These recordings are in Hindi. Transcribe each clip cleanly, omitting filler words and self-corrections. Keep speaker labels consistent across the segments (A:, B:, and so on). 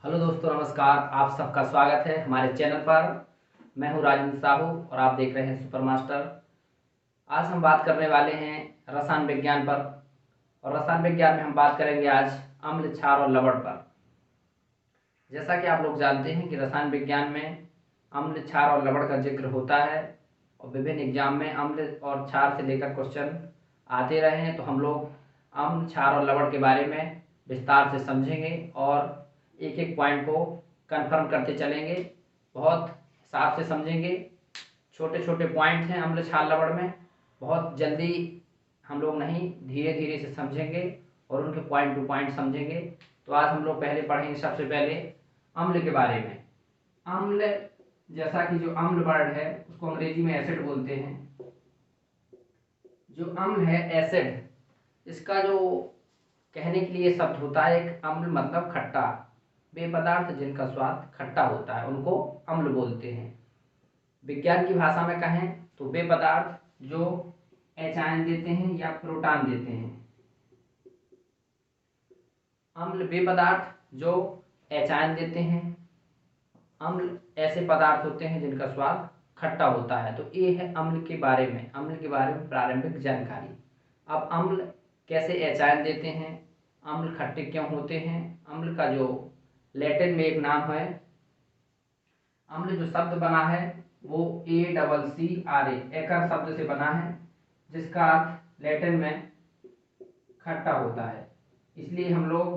A: हेलो दोस्तों, नमस्कार। आप सबका स्वागत है हमारे चैनल पर। मैं हूं राजेंद्र साहू और आप देख रहे हैं सुपर मास्टर। आज हम बात करने वाले हैं रसायन विज्ञान पर। और रसायन विज्ञान में हम बात करेंगे आज अम्ल, क्षार और लवण पर। जैसा कि आप लोग जानते हैं कि रसायन विज्ञान में अम्ल, क्षार और लवण का जिक्र होता है और विभिन्न एग्जाम में अम्ल और क्षार से लेकर क्वेश्चन आते रहे हैं। तो हम लोग अम्ल, क्षार और लवण के बारे में विस्तार से समझेंगे और एक एक पॉइंट को कंफर्म करते चलेंगे। बहुत हिसाब से समझेंगे। छोटे छोटे पॉइंट हैं अम्ल, क्षार, लवण में। बहुत जल्दी हम लोग नहीं, धीरे धीरे से समझेंगे और उनके पॉइंट टू पॉइंट समझेंगे। तो आज हम लोग पहले पढ़ेंगे सबसे पहले अम्ल के बारे में। अम्ल, जैसा कि जो अम्ल वर्ड है उसको अंग्रेजी में एसिड बोलते हैं। जो अम्ल है एसिड, इसका जो कहने के लिए शब्द होता है एक अम्ल मतलब खट्टा। वे पदार्थ जिनका स्वाद खट्टा होता है उनको अम्ल बोलते हैं। विज्ञान की भाषा में कहें तो वे पदार्थ जो एच आयन देते हैं या प्रोटॉन देते हैं। अम्ल वे पदार्थ जो एच आयन देते हैं। अम्ल ऐसे पदार्थ होते हैं जिनका स्वाद खट्टा होता है। तो ये है अम्ल के बारे में, अम्ल के बारे में प्रारंभिक जानकारी। अब अम्ल कैसे एच आयन देते हैं, अम्ल खट्टे क्यों होते हैं। अम्ल का जो लैटिन में एक नाम है, अम्ल जो शब्द बना है वो ACCRA एकर शब्द से बना है, जिसका अर्थ लैटिन में खट्टा होता है। इसलिए हम लोग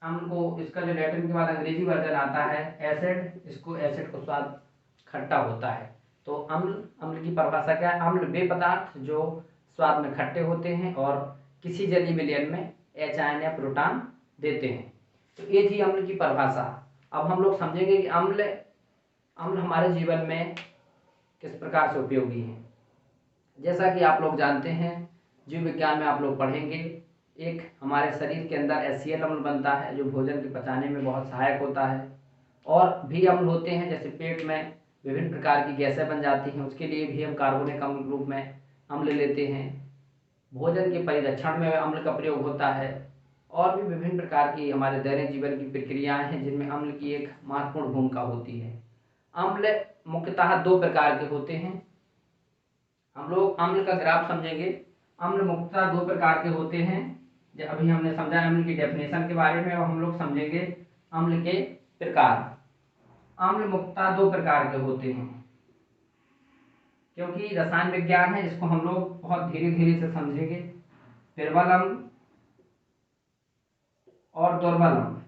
A: अम्ल को, इसका जो लैटिन के बाद अंग्रेजी वर्जन आता है एसिड, इसको एसिड को स्वाद खट्टा होता है। तो अम्ल की परिभाषा क्या है? अम्ल वे पदार्थ जो स्वाद में खट्टे होते हैं और किसी जलीय विलयन में एच आयन या प्रोटॉन देते हैं। तो ये थी अम्ल की परिभाषा। अब हम लोग समझेंगे कि अम्ल हमारे जीवन में किस प्रकार से उपयोगी है। जैसा कि आप लोग जानते हैं, जीव विज्ञान में आप लोग पढ़ेंगे, एक हमारे शरीर के अंदर HCl अम्ल बनता है जो भोजन के पचाने में बहुत सहायक होता है। और भी अम्ल होते हैं, जैसे पेट में विभिन्न प्रकार की गैसें बन जाती हैं, उसके लिए भी हम कार्बनिक अम्ल रूप में अम्ल लेते हैं। भोजन के परिरक्षण में अम्ल का प्रयोग होता है। और भी विभिन्न प्रकार की हमारे दैनिक जीवन की प्रक्रियाएं हैं जिनमें अम्ल की एक महत्वपूर्ण भूमिका होती है। अम्ल मुख्यतः दो प्रकार के होते हैं। हम लोग अम्ल का ग्राफ समझेंगे। अम्ल मुख्यतः दो प्रकार के होते हैं। जो अभी हमने समझा अम्ल की डेफिनेशन के बारे में, और हम लोग समझेंगे अम्ल के प्रकार। अम्ल मुख्यतः दो प्रकार के होते हैं। क्योंकि रसायन विज्ञान है, इसको हम लोग बहुत धीरे धीरे से समझेंगे। प्रबल अम्ल और दुर्बल अम्ल।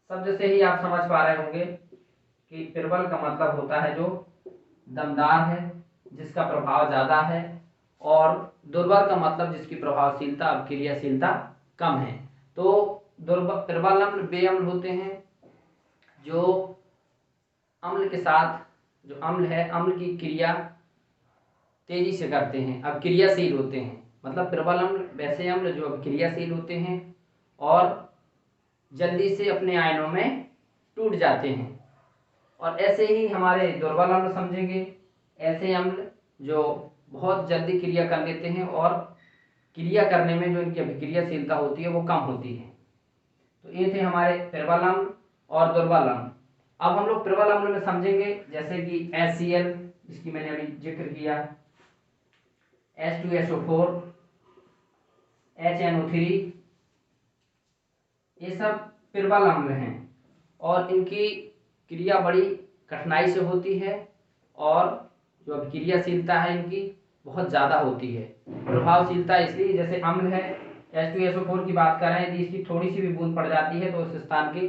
A: शब्द से ही आप समझ पा रहे होंगे कि प्रबल का मतलब होता है जो दमदार है, जिसका प्रभाव ज्यादा है। और दुर्बल का मतलब जिसकी प्रभावशीलता, अभिक्रियाशीलता कम है। तो प्रबल अम्ल वे अम्ल होते हैं जो अम्ल के साथ, जो अम्ल है अम्ल की क्रिया तेजी से करते हैं, अभिक्रियाशील होते हैं। मतलब प्रबल अम्ल वैसे अम्ल जो अभिक्रियाशील होते हैं और जल्दी से अपने आयनों में टूट जाते हैं। और ऐसे ही हमारे दुर्बल अम्ल समझेंगे, ऐसे अम्ल जो बहुत जल्दी क्रिया कर लेते हैं और क्रिया करने में जो इनकी अभिक्रियाशीलता होती है वो कम होती है। तो ये थे हमारे प्रबल अम्ल और दुर्बल अम्ल। अब हम लोग प्रबल अम्ल में समझेंगे, जैसे कि HCl, जिसकी मैंने अभी जिक्र किया, H2SO4, HNO3, ये सब प्रबल अम्ल हैं और इनकी क्रिया बड़ी कठिनाई से होती है और जो अभिक्रियाशीलता है इनकी बहुत ज़्यादा होती है। प्रभावशीलता इसलिए, जैसे अम्ल है H2SO4 की बात करें, यदि इसकी थोड़ी सी भी बूंद पड़ जाती है तो उस स्थान की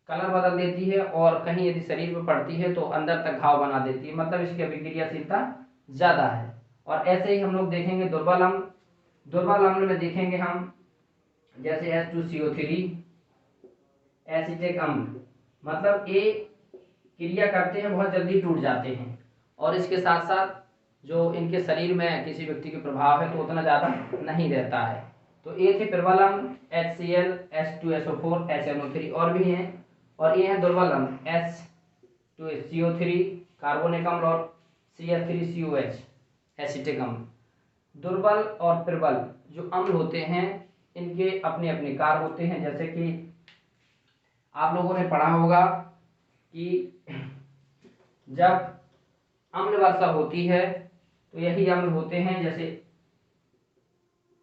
A: कलर बदल देती है और कहीं यदि शरीर में पड़ती है तो अंदर तक घाव बना देती है। मतलब इसकी अभिक्रियाशीलता ज़्यादा है। और ऐसे ही हम लोग देखेंगे दुर्बल अम्ल। दुर्बल अम्ल में देखेंगे हम, जैसे H2CO3, एसिटिक अम्ल। मतलब ये क्रिया करते हैं, बहुत जल्दी टूट जाते हैं और इसके साथ साथ जो इनके शरीर में किसी व्यक्ति के प्रभाव है तो उतना ज़्यादा नहीं रहता है। तो ये थे प्रबल अम्ल, HCl, H2SO4, HNO3, और भी हैं। और ये हैं दुर्बल अम्ल, H2CO3 कार्बोनिक अम्ल और CH3COH एसिटिक अम्ल। दुर्बल और प्रबल जो अम्ल होते हैं इनके अपने अपने कार्य होते हैं। जैसे कि आप लोगों ने पढ़ा होगा कि जब अम्ल वर्षा होती है तो यही अम्ल होते हैं, जैसे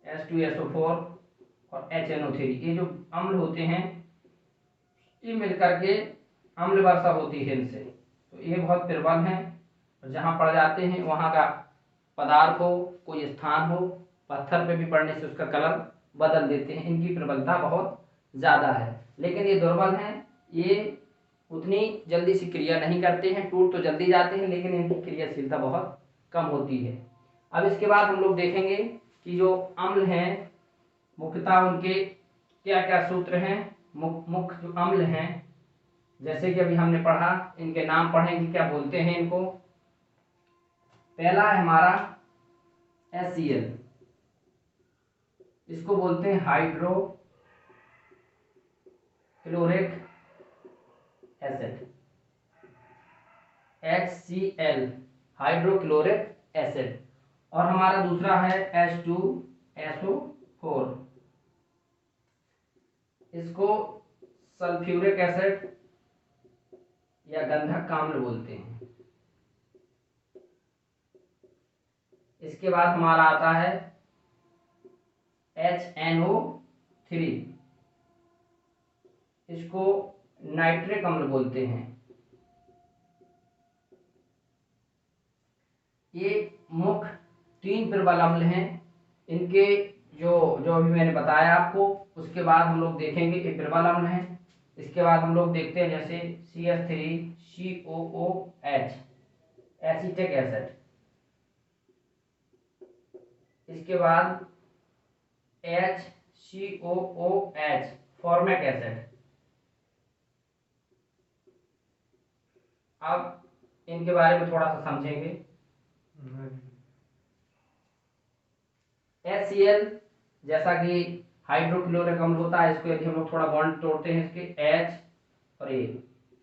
A: H2SO4 और HNO3, ये जो अम्ल होते हैं ये मिलकर के अम्ल वर्षा होती है इनसे। तो ये बहुत प्रबल हैं और जहाँ पड़ जाते हैं वहाँ का पदार्थ हो, कोई स्थान हो, पत्थर पे भी पड़ने से उसका कलर बदल देते हैं। इनकी प्रबलता बहुत ज़्यादा है, लेकिन ये दुर्बल हैं। ये उतनी जल्दी से क्रिया नहीं करते हैं, टूट तो जल्दी जाते हैं लेकिन इनकी क्रियाशीलता बहुत कम होती है। अब इसके बाद हम लोग देखेंगे कि जो अम्ल हैं मुख्यतः उनके क्या क्या सूत्र हैं। मुख्य जो अम्ल हैं, जैसे कि अभी हमने पढ़ा, इनके नाम पढ़ेंगे, क्या बोलते हैं इनको। पहला है हमारा HCl, इसको बोलते हैं hydrochloric acid, HCl hydrochloric acid. और हमारा दूसरा है H2SO4, इसको सल्फ्यूरिक एसिड या गंधक अम्ल बोलते हैं। इसके बाद हमारा आता है HNO3, इसको नाइट्रिक अम्ल बोलते हैं। ये मुख्य 3 प्रबल अम्ल हैं। इनके जो जो अभी मैंने बताया आपको, उसके बाद हम लोग देखेंगे ये प्रबल अम्ल हैं। इसके बाद हम लोग देखते हैं जैसे CH3COOH एसिटिक एसिड, इसके बाद HCOOH फॉर्मिक एसिड। अब इनके बारे में थोड़ा सा समझेंगे। HCl जैसा कि हाइड्रोक्लोरिक अम्ल होता है, इसको यदि हम लोग थोड़ा बॉन्ड तोड़ते हैं, इसके H और ये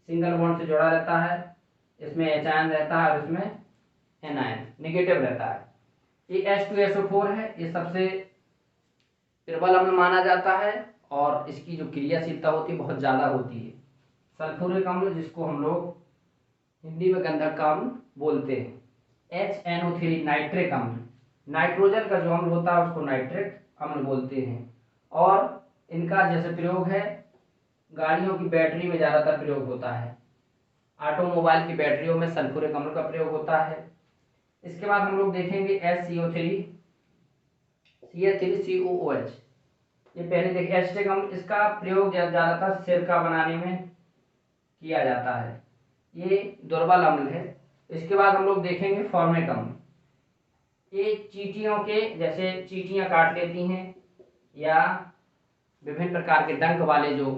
A: सिंगल बॉन्ड से जुड़ा रहता है, इसमें H आयन रहता है और इसमें N आयन निगेटिव रहता है। ये H2SO4 है, ये सबसे प्रबल अम्ल माना जाता है और इसकी जो क्रियाशीलता होती है बहुत ज़्यादा होती है। सल्फ्यूरिक अम्ल, जिसको हम लोग हिंदी में गंधक अम्ल बोलते हैं। HNO3 नाइट्रिक अम्ल, नाइट्रोजन का जो अम्ल होता है उसको नाइट्रिक अम्ल बोलते हैं। और इनका जैसे प्रयोग है, गाड़ियों की बैटरी में ज़्यादातर प्रयोग होता है, ऑटोमोबाइल की बैटरियों में सल्फ्यूरिक अम्ल का प्रयोग होता है। इसके बाद हम लोग देखेंगे CH3COOH, ये पहले देखिए एसिटिक अम्ल, इसका प्रयोग ज़्यादातर सिरका बनाने में किया जाता है, ये दुर्बल अम्ल है। इसके बाद हम लोग देखेंगे फॉर्मिक अम्ल, ये चींटियों के, जैसे चींटियां काट लेती हैं या विभिन्न प्रकार के डंक वाले जो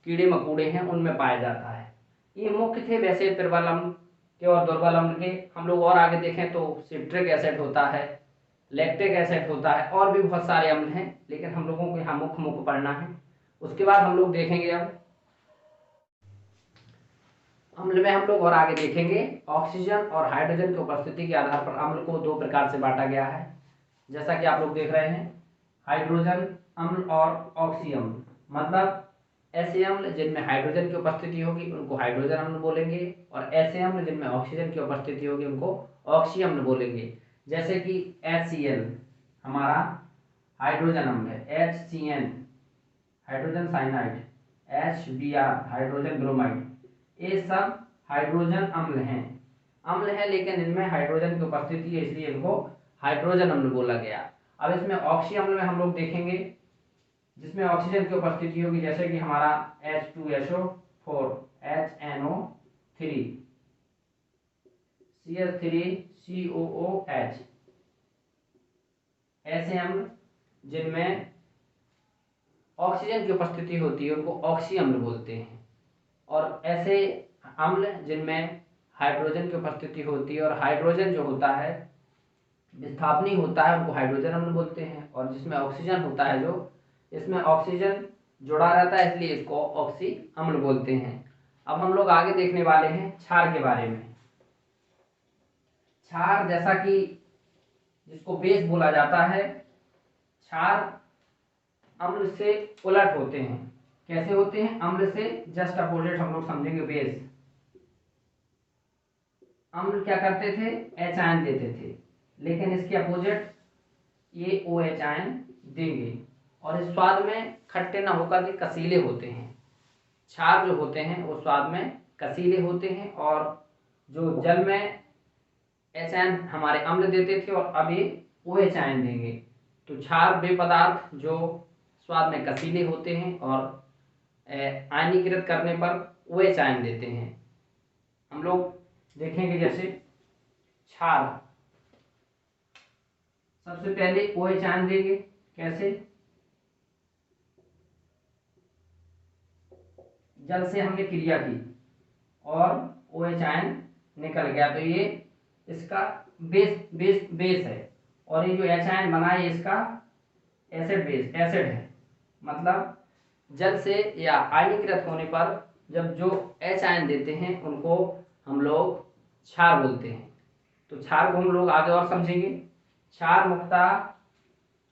A: कीड़े मकोड़े हैं उनमें पाया जाता है। ये मुख्य थे वैसे प्रबल अम्ल के और दुर्बल अम्ल के। हम लोग और आगे देखें तो सिट्रिक एसिड होता है, लैक्टिक एसिड होता है, और भी बहुत सारे अम्ल हैं, लेकिन हम लोगों को यहाँ मुख्य पढ़ना है। उसके बाद हम लोग देखेंगे अब अम्ल में हम लोग और आगे देखेंगे ऑक्सीजन और हाइड्रोजन की उपस्थिति के आधार पर अम्ल को 2 प्रकार से बांटा गया है। जैसा कि आप लोग देख रहे हैं, हाइड्रोजन अम्ल और ऑक्सी अम्ल। मतलब ऐसे अम्ल जिनमें हाइड्रोजन की उपस्थिति होगी उनको हाइड्रोजन अम्ल बोलेंगे, और ऐसे अम्ल जिनमें ऑक्सीजन की उपस्थिति होगी उनको ऑक्सी अम्ल बोलेंगे। जैसे कि HCl हमारा हाइड्रोजन अम्ल है, HCN hydrogen cyanide, HBr hydrogen bromide, ये सब हाइड्रोजन अम्ल हैं लेकिन इनमें हाइड्रोजन की उपस्थिति है इसलिए इनको हाइड्रोजन अम्ल बोला गया। अब इसमें ऑक्सी अम्ल में हम लोग देखेंगे जिसमें ऑक्सीजन की उपस्थिति होगी, जैसे कि हमारा H2SO4 HNO3 CH3COOH, ऐसे अम्ल जिनमें ऑक्सीजन की उपस्थिति होती है उनको ऑक्सी अम्ल बोलते हैं। और ऐसे अम्ल जिनमें हाइड्रोजन की उपस्थिति होती है और हाइड्रोजन जो होता है विस्थापनी होता है उनको हाइड्रोजन अम्ल बोलते हैं। और जिसमें ऑक्सीजन होता है, जो इसमें ऑक्सीजन जुड़ा रहता है इसलिए इसको ऑक्सी अम्ल बोलते हैं। अब हम लोग आगे देखने वाले हैं क्षार के बारे में। क्षार, जैसा कि जिसको बेस बोला जाता है, क्षार अम्ल से उलट होते हैं। कैसे होते हैं? अम्ल से जस्ट अपोजिट हम लोग समझेंगे बेस। अम्ल क्या करते थे? एच आयन देते थे, लेकिन इसके अपोजिट ये ओ एच आयन देंगे। और इस स्वाद में खट्टे ना होकर के कसीले होते हैं। क्षार जो होते हैं वो स्वाद में कसीले होते हैं, और जो जल में एच आयन हमारे अम्ल देते थे और अब ये ओ एच आयन देंगे। तो क्षार वे पदार्थ जो स्वाद में कसीले होते हैं और आयनीकृत करने पर ओ एच आयन देते हैं। हम लोग देखेंगे जैसे क्षार सबसे पहले ओ एच आयन देंगे। कैसे? जल से हमने क्रिया की और ओ एच आयन निकल गया, तो ये इसका बेस है। और ये जो एच आयन बना है इसका एसिड है। मतलब जल से या आयनीकृत होने पर जब जो एच आयन देते हैं उनको हम लोग क्षार बोलते हैं। तो क्षार को हम लोग आगे और समझेंगे। क्षार मुख्यतः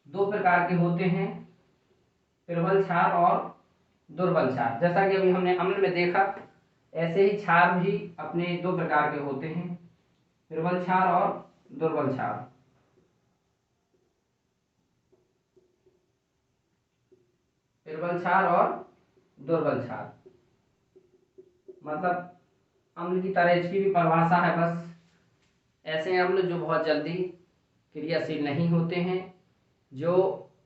A: दो प्रकार के होते हैं, प्रबल क्षार और दुर्बल क्षार। जैसा कि अभी हमने अम्ल में देखा, ऐसे ही क्षार भी अपने दो प्रकार के होते हैं, प्रबल क्षार और दुर्बल क्षार। प्रबल क्षार और दुर्बल क्षार मतलब अम्ल की तरह इसकी भी परिभाषा है। बस ऐसे अम्ल जो बहुत जल्दी क्रियाशील नहीं होते हैं, जो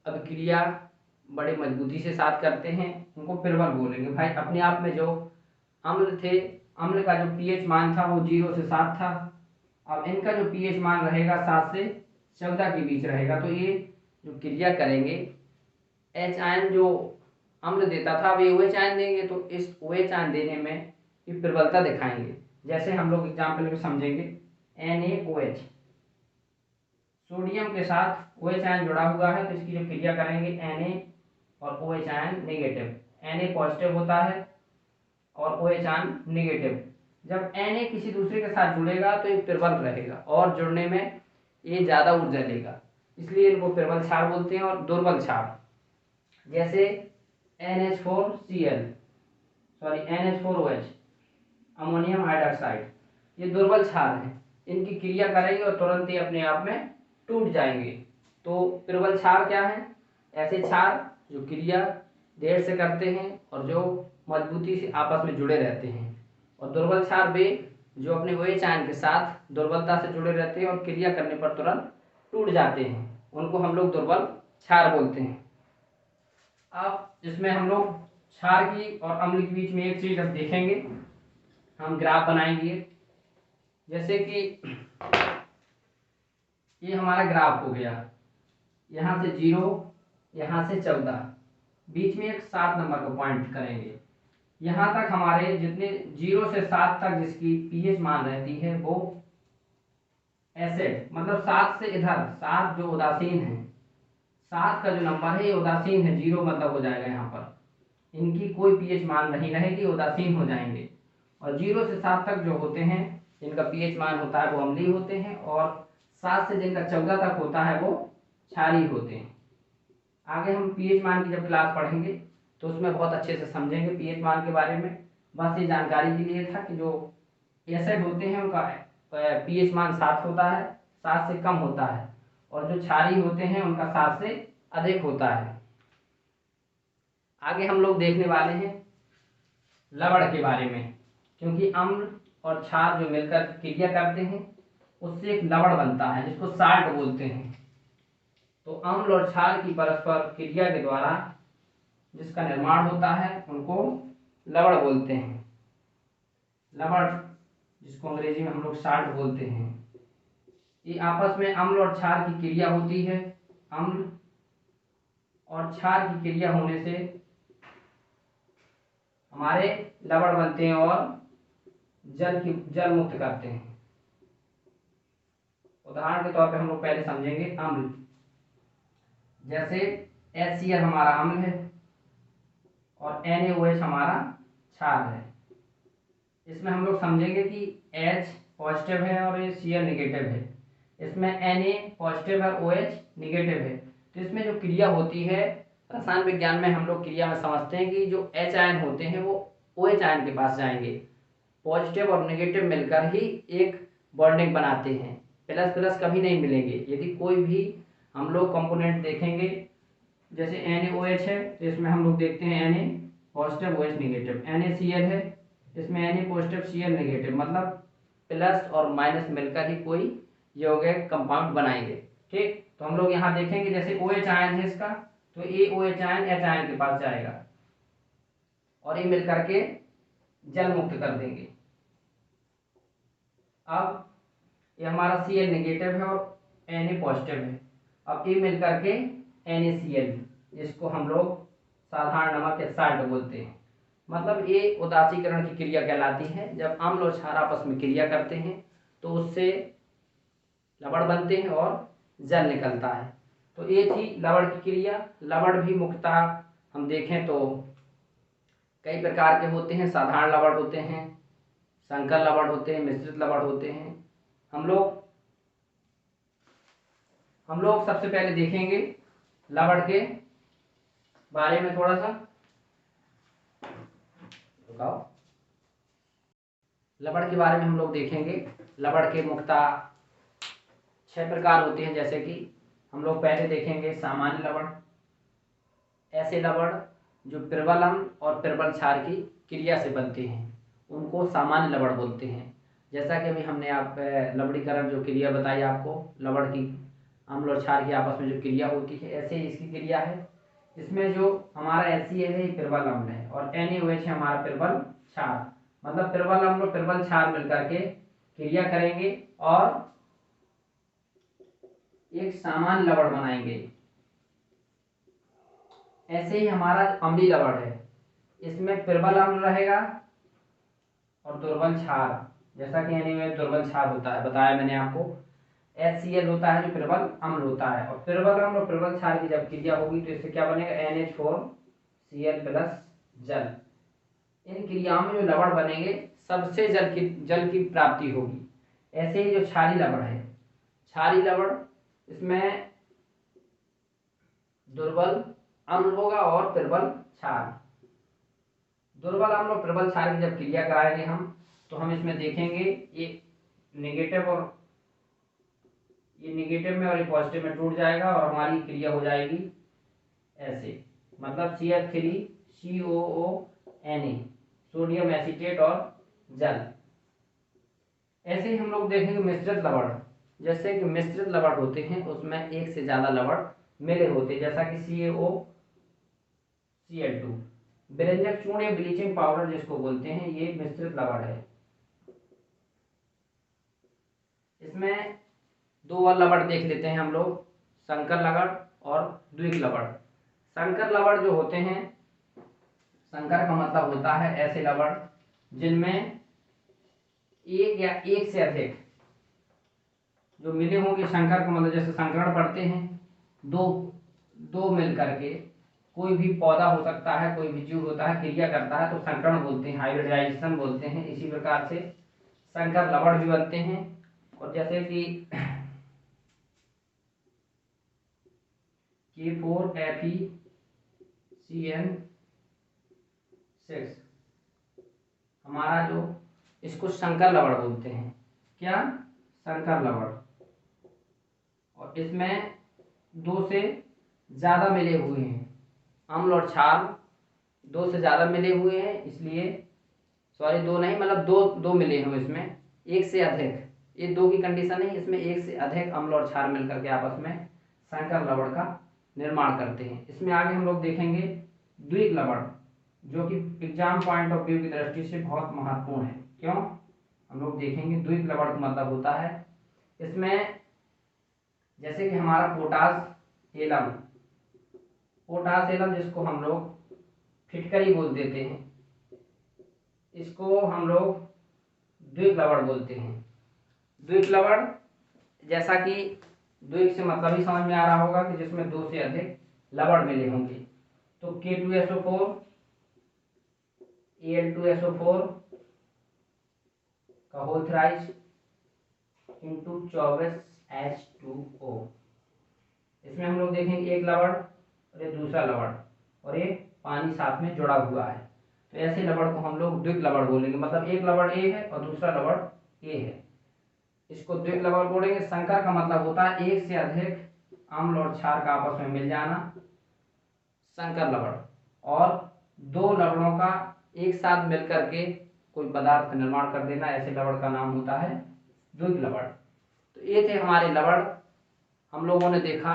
A: अभिक्रिया बड़े मजबूती से साथ करते हैं, उनको प्रबल बोलेंगे। भाई अपने आप में जो अम्ल थे, अम्ल का जो पीएच मान था वो 0 से 7 था। अब इनका जो पीएच मान रहेगा 7 से 14 के बीच रहेगा। तो ये जो क्रिया करेंगे, एच आयन जो अम्ल देता था वे ओ एच आयन देंगे, तो इस ओ एच आयन देने में ये प्रबलता दिखाएंगे। जैसे हम लोग एग्जाम्पल में समझेंगे, NaOH सोडियम के साथ ओ एच आयन जुड़ा हुआ है, तो इसकी जो क्रिया करेंगे Na और O H ion negative, Na positive होता है और ओ एच आयन नेगेटिव। जब Na किसी दूसरे के साथ जुड़ेगा तो ये प्रबल रहेगा और जुड़ने में ये ज़्यादा ऊर्जा लेगा, इसलिए इनको प्रबल क्षार बोलते हैं। और दुर्बल क्षार जैसे NH4OH अमोनियम हाइड्रॉक्साइड, ये दुर्बल क्षार हैं। इनकी क्रिया करेंगे और तुरंत ही अपने आप में टूट जाएंगे। तो प्रबल क्षार क्या है? ऐसे क्षार जो क्रिया देर से करते हैं और जो मजबूती से आपस में जुड़े रहते हैं। और दुर्बल क्षार वे जो अपने OH आयन के साथ दुर्बलता से जुड़े रहते हैं और क्रिया करने पर तुरंत टूट जाते हैं, उनको हम लोग दुर्बल क्षार बोलते हैं। अब इसमें हम लोग क्षार की और अम्ल के बीच में एक चीज अब देखेंगे, हम ग्राफ बनाएंगे। जैसे कि ये हमारा ग्राफ हो गया, यहाँ से 0, यहाँ से 14, बीच में एक 7 नंबर का पॉइंट करेंगे। यहाँ तक हमारे जितने 0 से 7 तक जिसकी पीएच मान रहती है वो एसिड, मतलब 7 से इधर 7 जो उदासीन है, 7 का जो नंबर है ये उदासीन है, 0 मतलब हो जाएगा यहाँ पर, इनकी कोई पीएच मान नहीं रहेगी, उदासीन हो जाएंगे। और 0 से 7 तक जो होते हैं जिनका पीएच मान होता है वो अम्लीय होते हैं, और 7 से जिनका 14 तक होता है वो क्षारीय होते हैं। आगे हम पीएच मान की जब क्लास पढ़ेंगे तो उसमें बहुत अच्छे से समझेंगे पीएच मान के बारे में। बस ये जानकारी के लिए था कि जो एसिड होते हैं उनका पीएच मान 7 होता है, 7 से कम होता है, और जो क्षारीय होते हैं उनका 7 से अधिक होता है। आगे हम लोग देखने वाले हैं लवण के बारे में, क्योंकि अम्ल और क्षार जो मिलकर क्रिया करते हैं उससे एक लवण बनता है जिसको साल्ट बोलते हैं। तो अम्ल और क्षार की परस्पर क्रिया के द्वारा जिसका निर्माण होता है उनको लवण बोलते हैं। लवण जिसको अंग्रेजी में हम लोग साल्ट बोलते हैं, ये आपस में अम्ल और क्षार की क्रिया होती है। अम्ल और क्षार की क्रिया होने से हमारे लवण बनते हैं और जल मुक्त करते हैं। उदाहरण के तौर पे हम लोग पहले समझेंगे अम्ल। जैसे HCl हमारा अम्ल है और NaOH हमारा क्षार है। इसमें हम लोग समझेंगे कि H पॉजिटिव है और ये Cl नेगेटिव है। इसमें Na पॉजिटिव है, OH नेगेटिव है। तो इसमें जो क्रिया होती है रसायन विज्ञान में हम लोग क्रिया में समझते हैं कि जो H आयन होते हैं वो OH आयन के पास जाएंगे, पॉजिटिव और नेगेटिव मिलकर ही एक बॉन्डिंग बनाते हैं, प्लस प्लस कभी नहीं मिलेंगे। यदि कोई भी हम लोग कंपोनेंट देखेंगे, जैसे NaOH है तो इसमें हम लोग देखते हैं Na positive OH negative, NaCl है इसमें Na पॉजिटिव Cl नेगेटिव, मतलब प्लस और माइनस मिलकर ही कोई यौगिक कंपाउंड बनाएंगे। ठीक, तो हम लोग यहाँ देखेंगे जैसे OH आयन है इसका, तो ये OH आयन H आयन के पास जाएगा और ये मिलकर के जल मुक्त कर देंगे। अब ये हमारा Cl नेगेटिव है और Na पॉजिटिव है, अब ये मिलकर के NaCl, जिसको हम लोग साधारण नमक या साल्ट बोलते हैं। मतलब ये उदासीकरण की क्रिया कहलाती है। जब अम्ल और क्षार आपस में क्रिया करते हैं तो उससे लवण बनते हैं और जल निकलता है। तो ये थी लवण की क्रिया। लवण भी मुख्यतः हम देखें तो कई प्रकार के होते हैं। साधारण लवण होते हैं, संकर लवण होते हैं, मिश्रित लवण होते हैं। हम लोग सबसे पहले देखेंगे लवण के बारे में थोड़ा सा। लवण के बारे में हम लोग देखेंगे। लवण के मुख्यतः 6 प्रकार होते हैं, जैसे कि हम लोग पहले देखेंगे सामान्य लवण। ऐसे लवण जो प्रबल अम्ल और प्रबल क्षार की क्रिया से बनते हैं उनको सामान्य लवण बोलते हैं। जैसा कि अभी हमने आप लवणीकरण जो क्रिया बताई आपको, लवण की अम्ल और क्षार की आपस में जो क्रिया होती है, ऐसे ही इसकी क्रिया है। इसमें जो हमारा HCl है ये प्रबल अम्ल है और NaOH है हमारा प्रबल क्षार। मतलब प्रबल अम्ल और प्रबल क्षार मिलकर के क्रिया करेंगे और एक सामान्य लवण बनाएंगे। ऐसे ही हमारा अम्लीय लवण है, इसमें प्रबल अम्ल रहेगा और दुर्बल क्षार, जैसा कि NaOH दुर्बल क्षार होता है, बताया मैंने आपको। HCl होता है जो प्रबल अम्ल होता है, और प्रबल अम्ल और प्रबल क्षार की जब क्रिया होगी तो इससे क्या बनेगा, NH4Cl प्लस जल। इन क्रियाओं में जो लवण बनेंगे सबसे जल की प्राप्ति होगी। ऐसे ही जो क्षारीय लवण है, क्षारीय लवण इसमें दुर्बल अम्ल होगा और प्रबल क्षार। दुर्बल अम्ल और प्रबल क्षार की जब क्रिया कराएंगे हम, तो हम इसमें देखेंगे ये नेगेटिव में और ये पॉजिटिव में टूट जाएगा और हमारी क्रिया हो जाएगी ऐसे, मतलब CH3COONA, सोडियम एसीटेट और जल। ऐसे ही हम लोग देखेंगे मिश्रित लवण। जैसे कि मिश्रित लवण होते हैं उसमें एक से ज्यादा लवण मिले होते हैं, जैसा कि CaOCl2। व्यंजक चूर्ण या ब्लीचिंग पाउडर जिसको बोलते हैं, ये मिश्रित लवण है। इसमें दो और लवण देख लेते हैं हम लोग, संकर लवण और द्विक लवण। संकर लवण जो होते हैं, संकर का मतलब होता है ऐसे लवण जिनमें एक या एक से अधिक जो मिले होंगे। संकर का मतलब जैसे संकरण पढ़ते हैं, दो मिल करके कोई भी पौधा हो सकता है, कोई भी जीव होता है, क्रिया करता है तो संकरण बोलते हैं, हाइब्रिडाइजेशन बोलते हैं। इसी प्रकार से संकर लवण भी बनते हैं। और जैसे कि K4FeCN6 हमारा जो, इसको संकर लवण बोलते हैं। क्या, संकर लवण। और इसमें दो से ज्यादा मिले हुए हैं, अम्ल और क्षार दो से ज्यादा मिले हुए हैं, इसलिए सॉरी दो नहीं, मतलब दो मिले हैं इसमें, एक से अधिक, ये दो की कंडीशन नहीं, इसमें एक से अधिक अम्ल और क्षार मिलकर के आपस में संकर लवण का निर्माण करते हैं। इसमें आगे हम लोग देखेंगे द्विक लवण, जो कि एग्जाम पॉइंट ऑफ व्यू की दृष्टि से बहुत महत्वपूर्ण है। क्यों, हम लोग देखेंगे द्विक लवण का मतलब होता है इसमें, जैसे कि हमारा पोटास एलम जिसको हम लोग फिटकरी बोल देते हैं, इसको हम लोग द्विक लवण बोलते हैं। द्विक लवण, जैसा कि द्विक से मतलब ही समझ में आ रहा होगा कि जिसमें दो से अधिक लवण मिले होंगे। तो K2SO4 Al2SO4 का होल थ्राइस इंटू 24H2O। इसमें हम लोग देखेंगे एक लवण, और ये दूसरा लवण, और ये पानी साथ में जुड़ा हुआ है। तो ऐसे लवण को हम लोग द्विक लवण बोलेंगे। मतलब एक लवण ए है और दूसरा लवण ए है, इसको द्विक लवण बोलेंगे। संकर का मतलब होता है एक से अधिक अम्ल और क्षार का आपस में मिल जाना, संकर लवण। और दो लवणों का एक साथ मिलकर के कोई पदार्थ का निर्माण कर देना, ऐसे लवण का नाम होता है द्विक लवण। तो ये थे हमारे लवण। हम लोगों ने देखा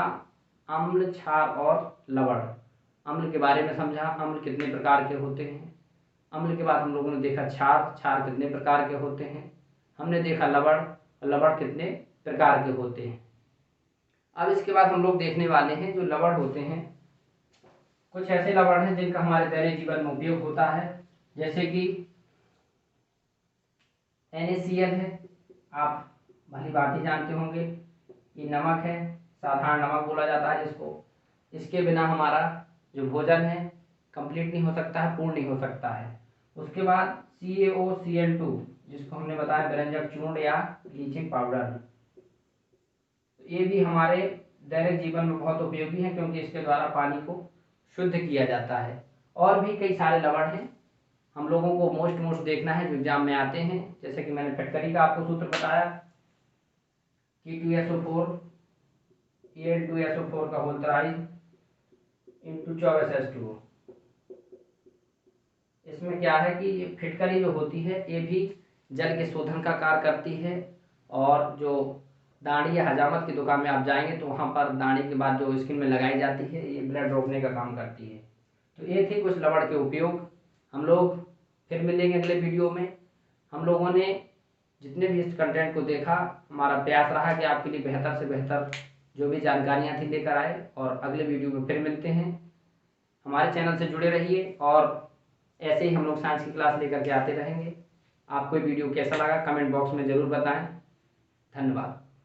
A: अम्ल, क्षार और लवण। अम्ल के बारे में समझा, अम्ल कितने प्रकार के होते हैं। अम्ल के बाद हम लोगों ने देखा क्षार, क्षार कितने प्रकार के होते हैं। हमने देखा लवण, लवण कितने प्रकार के होते हैं। अब इसके बाद हम लोग देखने वाले हैं जो लवण होते हैं, कुछ ऐसे लवण हैं जिनका हमारे दैनिक जीवन में उपयोग होता है, जैसे कि NaCl है, आप भली बात ही जानते होंगे। ये नमक है, साधारण नमक बोला जाता है जिसको। इसके बिना हमारा जो भोजन है कंप्लीट नहीं हो सकता है, पूर्ण नहीं हो सकता है। उसके बाद CaOCl2, जिसको हमने बताया व्यंजक चूर्ण या ब्लीचिंग पाउडर। ये भी हमारे दैनिक जीवन में बहुत उपयोगी है, क्योंकि इसके द्वारा पानी को शुद्ध किया जाता है। और भी कई सारे लवण हैं, हम लोगों को मोस्ट देखना है जो एग्जाम में आते हैं। जैसे कि मैंने फटकरी का आपको सूत्र बताया, K2SO4 Al2SO4 का होल थ्राइस इंटू 24H2O। इसमें क्या है कि ये फिटकरी जो होती है ये भी जल के शोधन का कार्य करती है। और जो दाढ़ी या हजामत की दुकान में आप जाएंगे तो वहाँ पर दाढ़ी के बाद जो स्किन में लगाई जाती है, ये ब्लड रोकने का काम करती है। तो ये थे कुछ लवण के उपयोग। हम लोग फिर मिलेंगे अगले वीडियो में। हम लोगों ने जितने भी इस कंटेंट को देखा, हमारा प्रयास रहा कि आपके लिए बेहतर से बेहतर जो भी जानकारियाँ थी लेकर आए। और अगले वीडियो में फिर मिलते हैं। हमारे चैनल से जुड़े रहिए और ऐसे ही हम लोग साइंस की क्लास लेकर के आते रहेंगे। आपको ये वीडियो कैसा लगा कमेंट बॉक्स में ज़रूर बताएं। धन्यवाद।